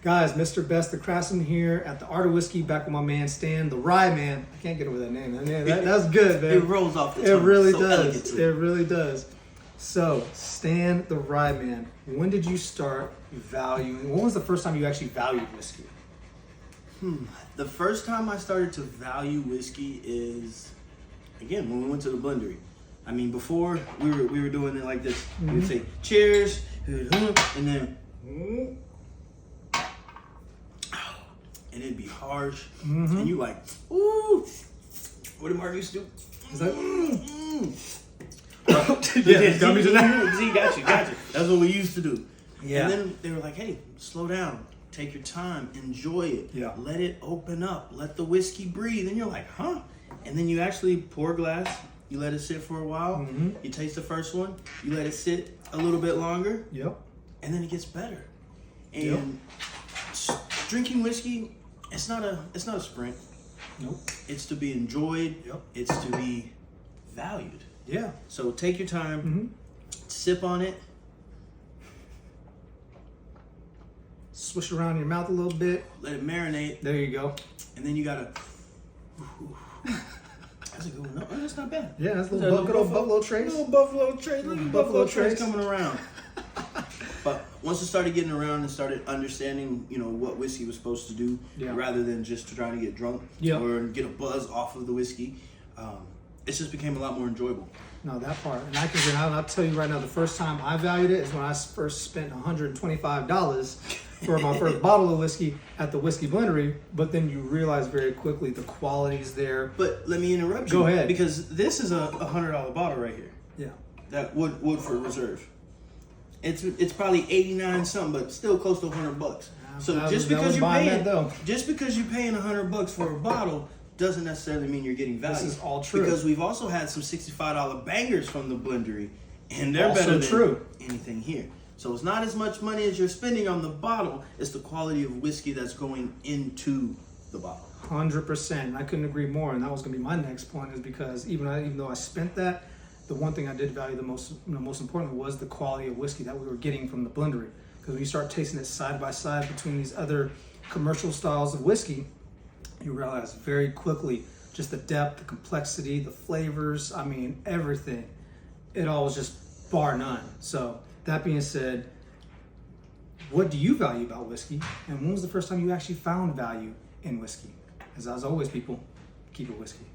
Guys, Mr. Best the Craftsman here at the Art of Whiskey, back with my man Stan, the Rye Man. I can't get over that name. Man, that's good, man. It rolls off the It tongue really so does. elegantly. It really does. So, Stan, the Rye Man, when did you start valuing? When was the first time you actually valued whiskey? The first time I started to value whiskey is, again, when we went to the blendery. I mean, before we were doing it like this. We would say cheers, and then, and it'd be harsh, and you like, ooh, what did Mark used to do? Is that? Yeah, got me to that. See, got you. That's what we used to do. Yeah. And then they were like, hey, slow down. Take your time. Enjoy it. Yeah. Let it open up. Let the whiskey breathe. And you're like, huh? And then you actually pour a glass. You let it sit for a while. You taste the first one. You let it sit a little bit longer. Yep. And then it gets better. And drinking whiskey, it's not a sprint. Nope. It's to be enjoyed. Yep. It's to be valued. Yeah. So take your time, sip on it. Swish around in your mouth a little bit. Let it marinate, There you go. and then you gotta. That's a good one. No, that's not bad. Yeah, that's a Is little that good old Buffalo Trace. Little Buffalo Trace. Look at Buffalo Buffalo Trace Trace. coming around. But once I started getting around and started understanding, what whiskey was supposed to do, Yeah. rather than just trying to get drunk Yeah. or get a buzz off of the whiskey, it just became a lot more enjoyable. No, that part. And I'll tell you right now, the first time I valued it is when I first spent $125 for my first bottle of whiskey at the Whiskey Blendery. But then you realize very quickly the quality's there. But let me interrupt you. Go ahead. Because this is a $100 bottle right here. Yeah. That Woodford Reserve. It's probably 89 something, but still close to $100. So I just was because you're buying paying, that, though. just because you're paying $100 for a bottle doesn't necessarily mean you're getting value. This is all true. Because we've also had some $65 bangers from the blendery, and they're Also better than true. anything here. So it's not as much money as you're spending on the bottle; it's the quality of whiskey that's going into the bottle. 100%. I couldn't agree more. And that was going to be my next point, is because even though I spent that, the one thing I did value the most importantly, was the quality of whiskey that we were getting from the blendery. Because when you start tasting it side by side between these other commercial styles of whiskey, you realize very quickly just the depth, the complexity, the flavors, I mean, everything. It all was just bar none. So that being said, what do you value about whiskey? And when was the first time you actually found value in whiskey? As always, people, keep it whiskey.